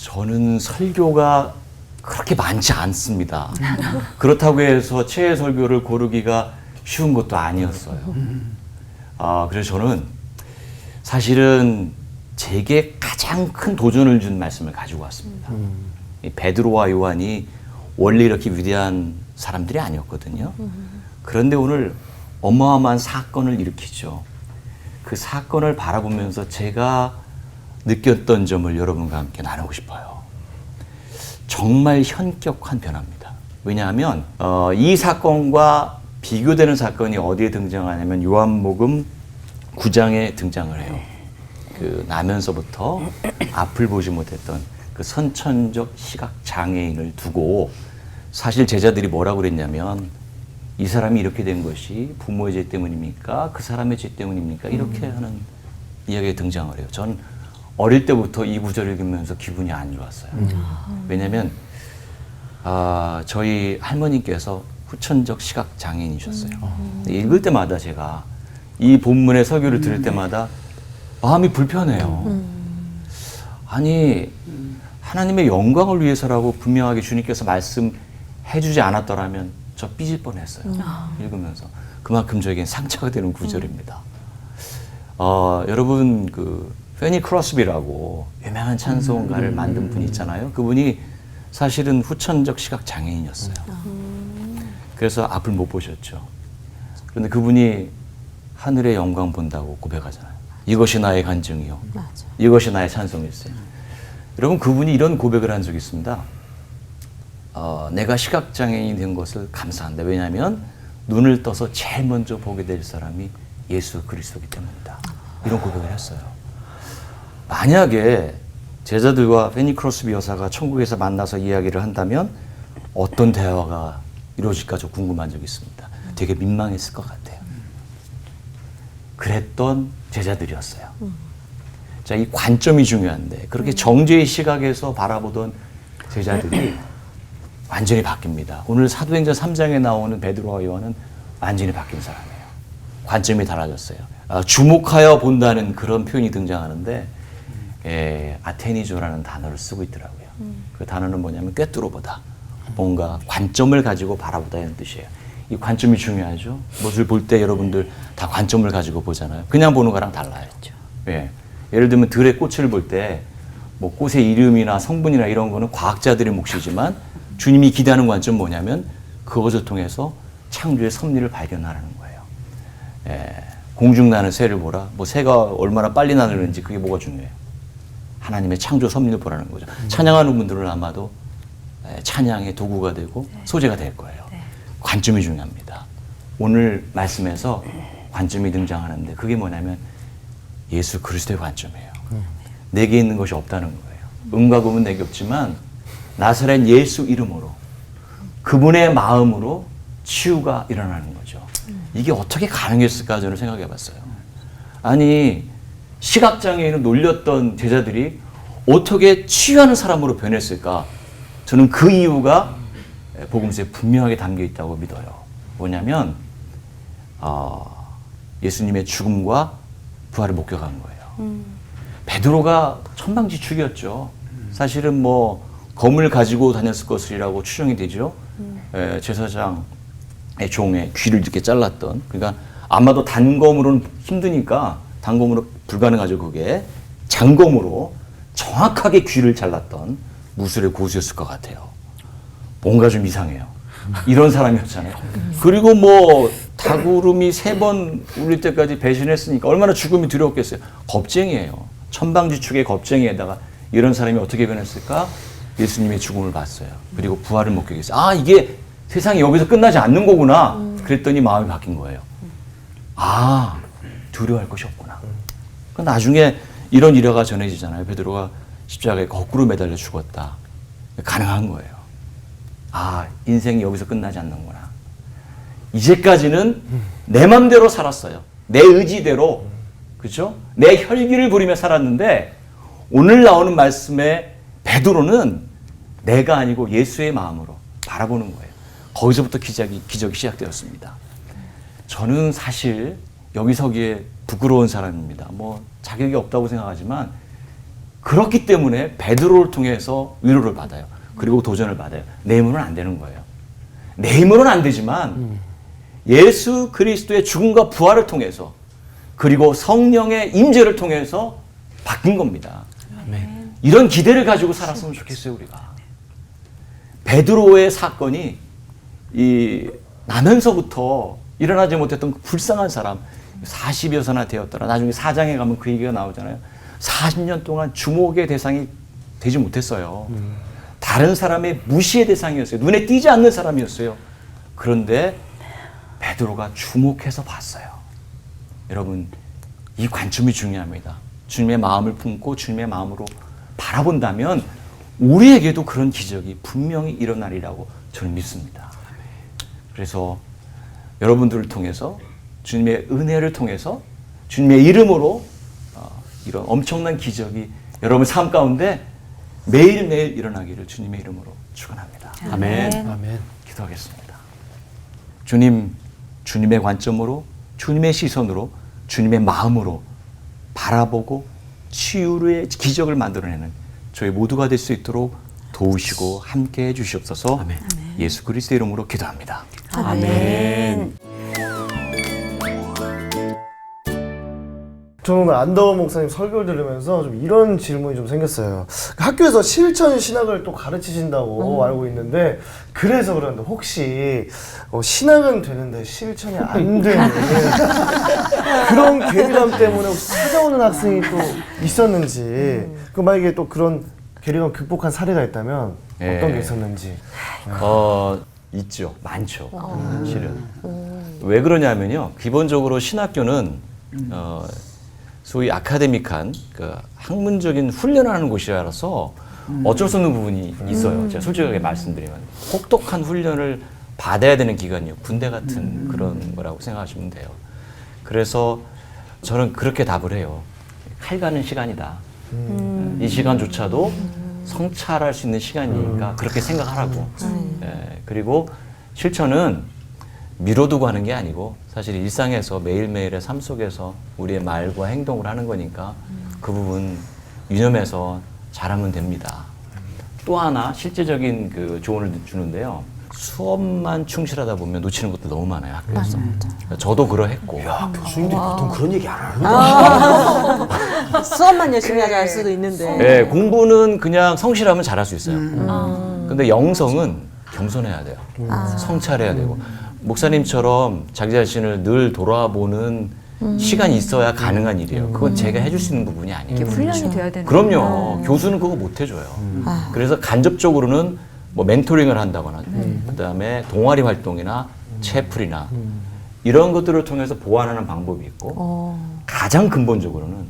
저는 설교가 그렇게 많지 않습니다. 그렇다고 해서 최애 설교를 고르기가 쉬운 것도 아니었어요. 그래서 저는 사실은 제게 가장 큰 도전을 준 말씀을 가지고 왔습니다. 이 베드로와 요한이 원래 이렇게 위대한 사람들이 아니었거든요. 그런데 오늘 어마어마한 사건을 일으키죠. 그 사건을 바라보면서 제가 느꼈던 점을 여러분과 함께 나누고 싶어요. 정말 현격한 변화입니다. 왜냐하면 이 사건과 비교되는 사건이 어디에 등장하냐면 요한복음 9장에 등장을 해요. 그 나면서부터 앞을 보지 못했던 그 선천적 시각 장애인을 두고 사실 제자들이 뭐라고 그랬냐면 이 사람이 이렇게 된 것이 부모의 죄 때문입니까? 그 사람의 죄 때문입니까? 이렇게 하는 이야기가 등장을 해요. 전 어릴 때부터 이 구절을 읽으면서 기분이 안 좋았어요. 왜냐하면 저희 할머니께서 후천적 시각 장애인이셨어요. 읽을 때마다 제가 이 본문의 설교를 들을 때마다 마음이 불편해요. 아니 하나님의 영광을 위해서라고 분명하게 주님께서 말씀해주지 않았더라면 저 삐질 뻔했어요. 읽으면서 그만큼 저에겐 상처가 되는 구절입니다. 여러분 그 페니 크로스비라고 유명한 찬송가를 만든 분이 있잖아요. 그분이 사실은 후천적 시각 장애인이었어요. 그래서 앞을 못 보셨죠. 그런데 그분이 하늘의 영광 본다고 고백하잖아요. 이것이 나의 간증이요. 맞아. 이것이 나의 찬송일세. 여러분 그분이 이런 고백을 한 적이 있습니다. 내가 시각장애인이 된 것을 감사한다. 왜냐하면 눈을 떠서 제일 먼저 보게 될 사람이 예수 그리스도이기 때문이다. 이런 고백을 했어요. 만약에 제자들과 페니 크로스비 여사가 천국에서 만나서 이야기를 한다면 어떤 대화가 이루어질까 저 궁금한 적이 있습니다. 되게 민망했을 것 같아요. 그랬던 제자들이었어요. 자, 이 관점이 중요한데 그렇게 정죄의 시각에서 바라보던 제자들이 완전히 바뀝니다. 오늘 사도행전 3장에 나오는 베드로와 요한은 완전히 바뀐 사람이에요. 관점이 달라졌어요. 주목하여 본다는 그런 표현이 등장하는데 아테니조라는 단어를 쓰고 있더라고요. 그 단어는 뭐냐면 꿰뚫어보다. 뭔가 관점을 가지고 바라보다 이런 뜻이에요. 이 관점이 중요하죠. 무엇을 볼 때 여러분들 다 관점을 가지고 보잖아요. 그냥 보는 거랑 달라요. 그렇죠. 예. 예를 들면 들의 꽃을 볼 때 뭐 꽃의 이름이나 성분이나 이런 거는 과학자들의 몫이지만 주님이 기대하는 관점은 뭐냐면 그것을 통해서 창조의 섭리를 발견하라는 거예요. 예. 공중나는 새를 보라. 뭐 새가 얼마나 빨리 나르는지 그게 뭐가 중요해요. 하나님의 창조 섭리를 보라는 거죠. 찬양하는 분들은 아마도 찬양의 도구가 되고 소재가 될 거예요. 관점이 중요합니다. 오늘 말씀에서 관점이 등장하는데 그게 뭐냐면 예수 그리스도의 관점이에요. 내게 있는 것이 없다는 거예요. 은과 금은 내게 없지만 나사렛 예수 이름으로 그분의 마음으로 치유가 일어나는 거죠. 이게 어떻게 가능했을까 저는 생각해 봤어요. 아니 시각장애인을 놀렸던 제자들이 어떻게 치유하는 사람으로 변했을까? 저는 그 이유가 복음서에 분명하게 담겨 있다고 믿어요. 뭐냐면 예수님의 죽음과 부활을 목격한 거예요. 베드로가 천방지축이었죠. 사실은 뭐 검을 가지고 다녔을 것이라고 추정이 되죠. 제사장의 종의 귀를 이렇게 잘랐던. 그러니까 아마도 단검으로는 힘드니까 단검으로 불가능하죠. 그게 장검으로 정확하게 귀를 잘랐던 무술의 고수였을 것 같아요. 뭔가 좀 이상해요. 이런 사람이었잖아요. 그리고 뭐 닭울음이 3번 울릴 때까지 배신했으니까 얼마나 죽음이 두려웠겠어요. 겁쟁이에요. 천방지축의 겁쟁이에다가 이런 사람이 어떻게 변했을까? 예수님의 죽음을 봤어요. 그리고 부활을 목격했어요. 아, 이게 세상이 여기서 끝나지 않는 거구나. 그랬더니 마음이 바뀐 거예요. 아, 두려워할 것이 없구나. 나중에 이런 일화가 전해지잖아요. 베드로가 십자가에 거꾸로 매달려 죽었다. 가능한 거예요. 아, 인생이 여기서 끝나지 않는구나. 이제까지는 내 맘대로 살았어요. 내 의지대로. 그렇죠? 내 혈기를 부리며 살았는데 오늘 나오는 말씀에 베드로는 내가 아니고 예수의 마음으로 바라보는 거예요. 거기서부터 기적이 시작되었습니다. 저는 사실 여기 서기에 부끄러운 사람입니다. 뭐 자격이 없다고 생각하지만 그렇기 때문에 베드로를 통해서 위로를 받아요. 그리고 도전을 받아요. 내 힘으로는 안 되는 거예요. 내 힘으로는 안 되지만 예수 그리스도의 죽음과 부활을 통해서 그리고 성령의 임재를 통해서 바뀐 겁니다. 아멘. 이런 기대를 가지고 살았으면 좋겠어요, 우리가. 베드로의 사건이 나면서부터 일어나지 못했던 그 불쌍한 사람 40여서나 되었더라. 나중에 4장에 가면 그 얘기가 나오잖아요. 40년 동안 주목의 대상이 되지 못했어요. 다른 사람의 무시의 대상이었어요. 눈에 띄지 않는 사람이었어요. 그런데 베드로가 주목해서 봤어요. 여러분, 이 관점이 중요합니다. 주님의 마음을 품고 주님의 마음으로 바라본다면 우리에게도 그런 기적이 분명히 일어나리라고 저는 믿습니다. 그래서 여러분들을 통해서 주님의 은혜를 통해서 주님의 이름으로 이런 엄청난 기적이 여러분 삶 가운데 매일매일 일어나기를 주님의 이름으로 축원합니다. 아멘. 아멘. 기도하겠습니다. 주님, 주님의 관점으로, 주님의 시선으로, 주님의 마음으로 바라보고 치유의 기적을 만들어내는 저희 모두가 될 수 있도록 도우시고 함께해 주시옵소서. 아멘. 예수 그리스도의 이름으로 기도합니다. 아멘. 저는 오늘 안더원 목사님 설교를 들으면서 좀 이런 질문이 좀 생겼어요. 학교에서 실천 신학을 또 가르치신다고 알고 있는데, 그래서 그런데 혹시 신학은 되는데 실천이 안 되는 그런 괴리감 때문에 혹시 찾아오는 학생이 또 있었는지, 그 만약에 또 그런 괴리감 극복한 사례가 있다면 어떤 게 있었는지. 있죠. 많죠. 실은. 왜 그러냐면요. 기본적으로 신학교는 소위 아카데믹한 그 학문적인 훈련을 하는 곳이라서 어쩔 수 없는 부분이 있어요. 제가 솔직하게 말씀드리면 혹독한 훈련을 받아야 되는 기관이요. 군대 같은 그런 거라고 생각하시면 돼요. 그래서 저는 그렇게 답을 해요. 칼 가는 시간이다. 이 시간조차도 성찰할 수 있는 시간이니까 그렇게 생각하라고. 그리고 실천은 미뤄두고 하는 게 아니고 사실 일상에서 매일매일의 삶 속에서 우리의 말과 행동을 하는 거니까 그 부분 유념해서 잘하면 됩니다. 또 하나 실제적인 그 조언을 주는데요. 수업만 충실하다 보면 놓치는 것도 너무 많아요, 학교에서. 저도 그러했고. 야, 교수님들이 보통 그런 얘기 안 하는 거야. 수업만 열심히 하자 할 수도 있는데. 네, 공부는 그냥 성실하면 잘할 수 있어요. 근데 영성은 겸손해야 돼요. 성찰해야 되고. 목사님처럼 자기 자신을 늘 돌아보는 시간이 있어야 가능한 일이에요. 그건 제가 해줄 수 있는 부분이 아니에요. 훈련이 돼야 되는 그럼요. 교수는 그거 못 해줘요. 그래서 간접적으로는 뭐 멘토링을 한다거나 그다음에 동아리 활동이나 채플이나 이런 것들을 통해서 보완하는 방법이 있고 가장 근본적으로는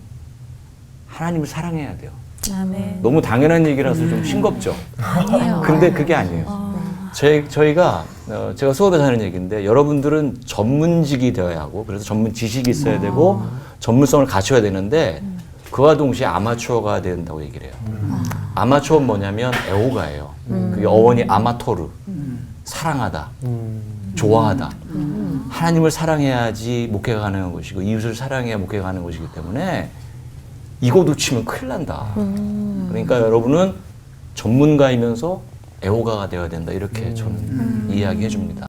하나님을 사랑해야 돼요. 아멘. 너무 당연한 얘기라서 좀 싱겁죠. 아니에요. 근데 그게 아니에요. 저희가 제가 수업에서 하는 얘기인데 여러분들은 전문직이 되어야 하고 그래서 전문 지식이 있어야 되고 전문성을 갖춰야 되는데 그와 동시에 아마추어가 된다고 얘기를 해요. 아마추어는 뭐냐면 애호가예요. 그게 어원이 아마토르, 사랑하다, 좋아하다. 하나님을 사랑해야지 목회가 가능한 것이고 이웃을 사랑해야 목회가 가능한 것이기 때문에 이거 놓치면 큰일 난다. 그러니까 여러분은 전문가이면서 애호가가 되어야 된다. 이렇게 저는 이야기해 줍니다.